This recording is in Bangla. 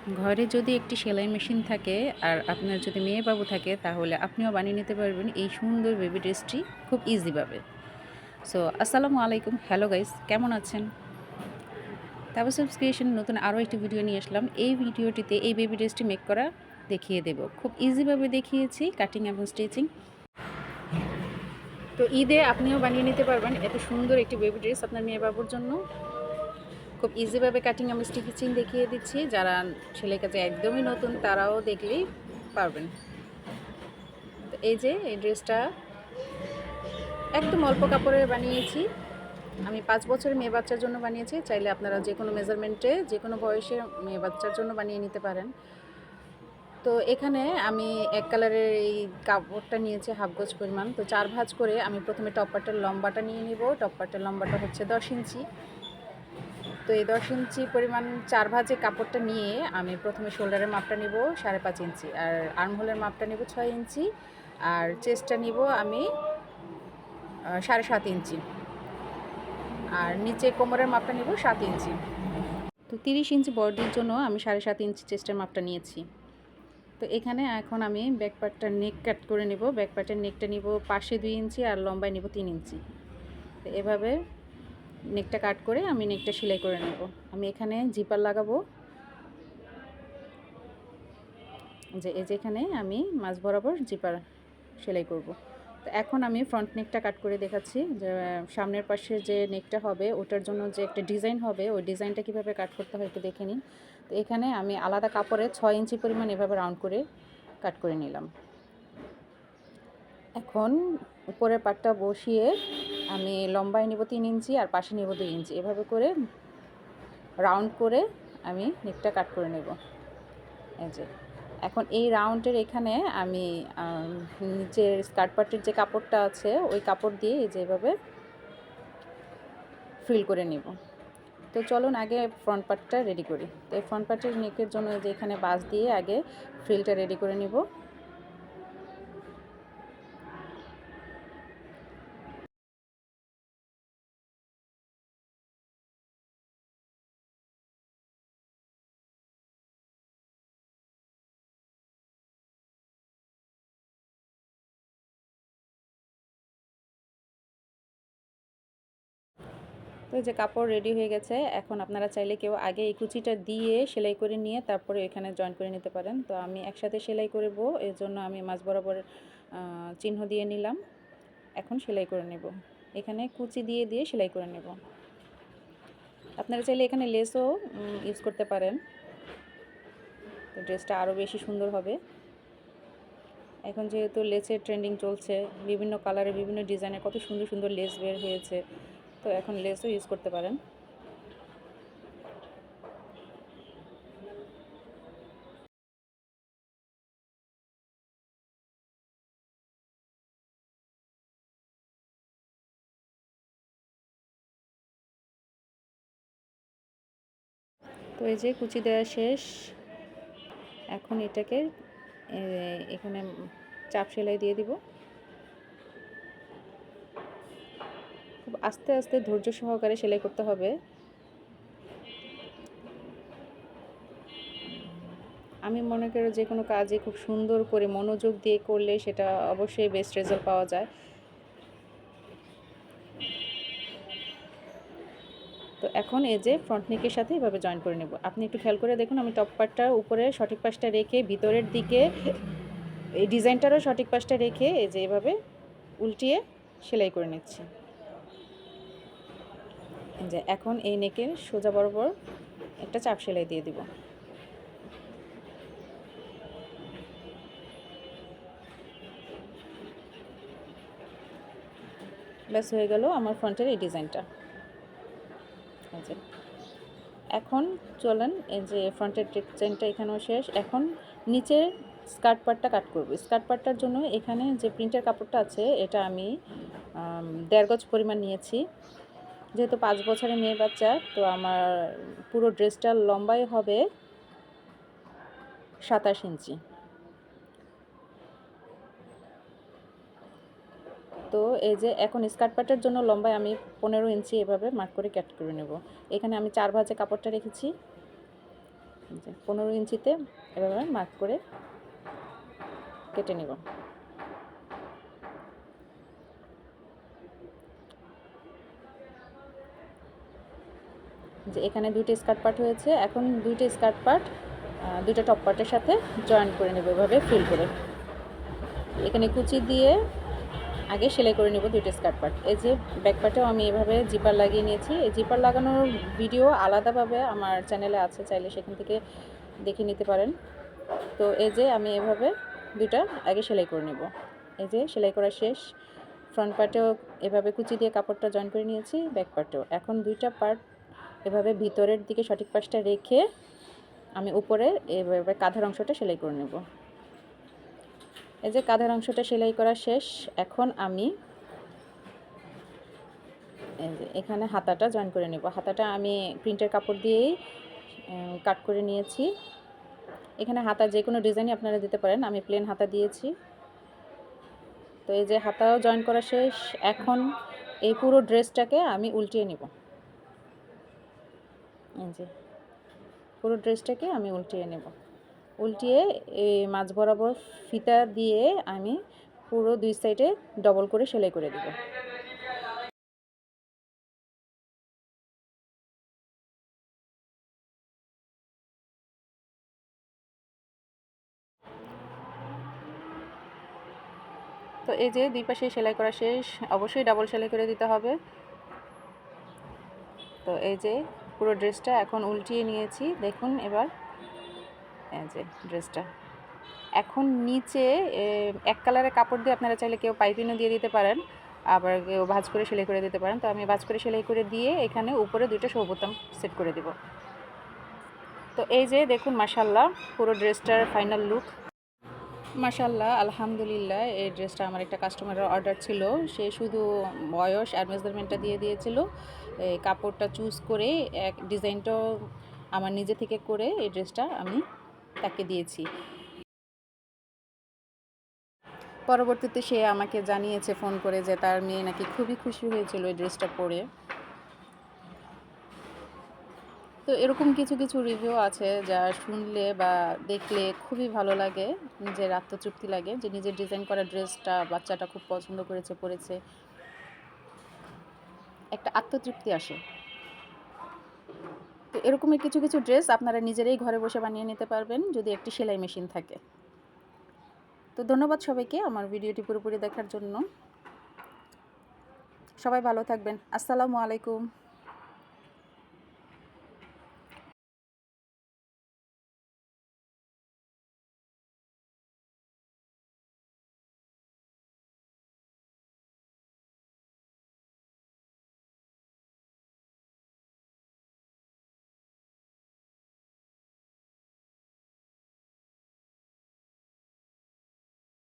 ঘরে যদি একটি সেলাই মেশিন থাকে আর আপনার যদি মেয়ে বাবু থাকে তাহলে আপনিও বানিয়ে নিতে পারবেন এই সুন্দর বেবি ড্রেসটি খুব ইজিভাবে। সো আসসালামু আলাইকুম, হ্যালো গাইস, কেমন আছেন? তাবসুম ক্রিয়েশন নতুন আরও একটি ভিডিও নিয়ে আসলাম। এই ভিডিওটিতে এই বেবি ড্রেসটি মেক করা দেখিয়ে দেব। খুব ইজিভাবে দেখিয়েছি কাটিং এবং স্টিচিং। তো ঈদে আপনিও বানিয়ে নিতে পারবেন এত সুন্দর একটি বেবি ড্রেস আপনার মেয়ে বাবুর জন্য। খুব ইজিভাবে কাটিং এবং স্টিচিং দেখিয়ে দিচ্ছি। যারা সেলাই কাজে একদমই নতুন তারাও দেখলেই পারবেন। তো এই যে এই ড্রেসটা একদম অল্প কাপড়ে বানিয়েছি। আমি 5 বছরের মেয়ে বাচ্চার জন্য বানিয়েছি। চাইলে আপনারা যে কোনো মেজারমেন্টে যে কোনো বয়সে মেয়ে বাচ্চার জন্য বানিয়ে নিতে পারেন। তো এখানে আমি এক কালারের এই কাপড়টা নিয়েছি হাফ গজ পরিমাণ। তো 4 ভাঁজ করে আমি প্রথমে টপ পার্টের লম্বাটা নিয়ে নিব। টপ পার্টের লম্বাটা হচ্ছে 10 ইঞ্চি। তো এই 10 ইঞ্চি পরিমাণ 4 ভাঁজে কাপড়টা নিয়ে আমি প্রথমে শোল্ডারের মাপটা নিব 5.5 ইঞ্চি, আর আর্মহোলের মাপটা নিব 6 ইঞ্চি, আর চেস্টটা নিব আমি 7.5 ইঞ্চি, আর নিচে কোমরের মাপটা নিব 7 ইঞ্চি। তো 30 ইঞ্চি বডির জন্য আমি 7.5 ইঞ্চি চেস্টের মাপটা নিয়েছি। তো এখানে এখন আমি ব্যাক পার্টটা নেক কাট করে নেব। ব্যাক পার্টের নেকটা নিব পাশে 2 ইঞ্চি আর লম্বায় নিব 3 ইঞ্চি। তো এভাবে নেকটা কাট করে আমি নেকটা সেলাই করে নেব। আমি এখানে জিপার লাগাবো, যে এই যেখানে আমি মাঝ বরাবর জিপার সেলাই করব। তো এখন আমি ফ্রন্ট নেকটা কাট করে দেখাচ্ছি, যে সামনের পাশে যে নেকটা হবে ওটার জন্য যে একটা ডিজাইন হবে ওই ডিজাইনটা কীভাবে কাট করতে হয় একটু দেখে নিন। তো এখানে আমি আলাদা কাপড়ে 6 ইঞ্চি পরিমাণ এভাবে রাউন্ড করে কাট করে নিলাম। এখন উপরের পাটটা বসিয়ে আমি লম্বায় নেব 3 ইঞ্চি আর পাশে নেব 2 ইঞ্চি, এভাবে করে রাউন্ড করে আমি নেকটা কাট করে নেব। এই যে এখন এই রাউন্ডের এখানে আমি নিচের স্কার্ট পার্টের যে কাপড়টা আছে ওই কাপড় দিয়ে এই যে এভাবে ফিল করে নিব। তো চলুন আগে ফ্রন্ট পার্টটা রেডি করি। তো এই ফ্রন্ট পার্টের নেকের জন্য যে এখানে বাস দিয়ে আগে ফ্রিলটা রেডি করে নিব। তো যে কাপড় রেডি হয়ে গেছে, এখন আপনারা চাইলে কেউ আগে এই কুচিটা দিয়ে সেলাই করে নিয়ে তারপরে এখানে জয়েন করে নিতে পারেন। তো আমি একসাথে সেলাই করব, এর জন্য আমি মাঝ বরাবর চিহ্ন দিয়ে নিলাম। এখন সেলাই করে নেব, এখানে কুচি দিয়ে দিয়ে সেলাই করে নেব। আপনারা চাইলে এখানে লেসও ইউজ করতে পারেন, তো ড্রেসটা আরও বেশি সুন্দর হবে। এখন যেহেতু লেসের ট্রেন্ডিং চলছে, বিভিন্ন কালারে বিভিন্ন ডিজাইনের কত সুন্দর সুন্দর লেস বের হয়েছে, তো এখন লেসও ইউজ করতে পারেন। তো এই যে কুচি দেওয়া শেষ, এখন এটাকে এখানে চাপ সেলাই দিয়ে দিব। খুব আস্তে আস্তে ধৈর্য সহকারে সেলাই করতে হবে। আমি মনে করি যে কোনো কাজে খুব সুন্দর করে মনোযোগ দিয়ে করলে সেটা অবশ্যই বেস্ট রেজাল্ট পাওয়া যায়। তো এখন এই যে ফ্রন্ট নেকের সাথে এভাবে জয়েন করে নেব। আপনি একটু খেয়াল করে দেখুন, আমি টপ পার্টটা উপরে সঠিক পাশটা রেখে ভিতরের দিকে এই ডিজাইনটারও সঠিক পাশটা রেখে এই যে এভাবে উল্টিয়ে সেলাই করে নিচ্ছি। যে এখন এই নেকের সোজা বরাবর একটা চাপ সেলাই দিয়ে দিব। ব্যাস হয়ে গেল আমার ফ্রন্টের এই ডিজাইনটা। এখন চলেন এই যে ফ্রন্টের ডিজাইনটা এখানেও শেষ। এখন নিচের স্কার্ট পার্টটা কাট করব। স্কার্ট পার্টটার জন্য এখানে যে প্রিন্টের কাপড়টা আছে এটা আমি 1.5 গজ পরিমাণ নিয়েছি। যেহেতু 5 বছরের মেয়ে বাচ্চা, তো আমার পুরো ড্রেসটার লম্বাই হবে 27 ইঞ্চি। তো এই যে এখন স্কার্ট পার্টের জন্য লম্বায় আমি 15 ইঞ্চি এভাবে মার্ক করে কাট করে নেব। এখানে আমি 4 ভাঁজে কাপড়টা রেখেছি। যে 15 ইঞ্চিতে এভাবে মার্ক করে কেটে নেব। যে এখানে 2টা স্কার্ট পার্ট হয়েছে, এখন 2টা স্কার্ট পার্ট 2টা টপ পার্টের সাথে জয়েন করে নেব এভাবে ফিল করে। এখানে কুচি দিয়ে আগে সেলাই করে নেব 2টা স্কার্ট পার্ট। এই যে ব্যাক পার্টেও আমি এভাবে জিপার লাগিয়ে নিয়েছি। এই জিপার লাগানোর ভিডিও আলাদাভাবে আমার চ্যানেলে আছে, চাইলে সেখান থেকে দেখে নিতে পারেন। তো এই যে আমি এভাবে 2টা আগে সেলাই করে নেব। এই যে সেলাই করা শেষ। ফ্রন্ট পার্টেও এভাবে কুচি দিয়ে কাপড়টা জয়েন করে নিয়েছি, ব্যাক পার্টেও। এখন 2টা পার্ট এভাবে ভিতরের দিকে সঠিক পাশটা রেখে আমি উপরে এভাবে কাঁধের অংশটা সেলাই করে নেব। এই যে কাঁধের অংশটা সেলাই করা শেষ। এখন আমি এই যে এখানে হাতাটা জয়েন করে নেব। হাতাটা আমি প্রিন্টের কাপড় দিয়েই কাট করে নিয়েছি। এখানে হাতা যে কোনো ডিজাইনই আপনারা দিতে পারেন, আমি প্লেন হাতা দিয়েছি। তো এই যে হাতাও জয়েন করা শেষ। এখন এই পুরো ড্রেসটাকে আমি উল্টিয়ে নেব। এই যে পুরো ড্রেসটাকে আমি উল্টিয়ে নেব। উল্টিয়ে এই মাঝ বরাবর ফিতা দিয়ে আমি পুরো 2 সাইডে ডবল করে সেলাই করে দেব। তো এই যে 2 পাশে সেলাই করা শেষ, অবশ্যই ডাবল সেলাই করে দিতে হবে। তো এই যে পুরো ড্রেসটা এখন উল্টিয়ে নিয়েছি, দেখুন এবার এই যে ড্রেসটা। এখন নিচে এক কালারের কাপড় দিয়ে আপনারা চাইলে কেউ পাইপিংও দিয়ে দিতে পারেন, আবার কেউ ভাঁজ করে সেলাই করে দিতে পারেন। তো আমি ভাঁজ করে সেলাই করে দিয়ে এখানে উপরে 2টা শো বোতাম সেট করে দেব। তো এই যে দেখুন মাশাআল্লাহ পুরো ড্রেসটার ফাইনাল লুক। মাশাআল্লাহ আলহামদুলিল্লাহ, এই ড্রেসটা আমার একটা কাস্টমারের অর্ডার ছিল। সে শুধু বয়স আর মেজারমেন্টটা দিয়ে দিয়েছিল। এই কাপড়টা চুজ করে ডিজাইনটাও আমার নিজে থেকে করে এই ড্রেসটা আমি তাকে দিয়েছি। পরবর্তীতে সে আমাকে জানিয়েছে ফোন করে যে তার মেয়ে নাকি খুবই খুশি হয়েছিল এই ড্রেসটা পরে। তো এরকম কিছু কিছু রিভিউ আছে যা শুনলে বা দেখলে খুবই ভালো লাগে, নিজের আত্মতৃপ্তি লাগে যে নিজের ডিজাইন করা ড্রেসটা বাচ্চাটা খুব পছন্দ করেছে, পরেছে, একটা আত্মতৃপ্তি আসে। তো এরকমই কিছু কিছু ড্রেস আপনারা নিজেরাই ঘরে বসে বানিয়ে নিতে পারবেন যদি একটি সেলাই মেশিন থাকে। তো ধন্যবাদ সবাইকে আমার ভিডিওটি পুরোপুরি দেখার জন্য। সবাই ভালো থাকবেন। আসসালামু আলাইকুম।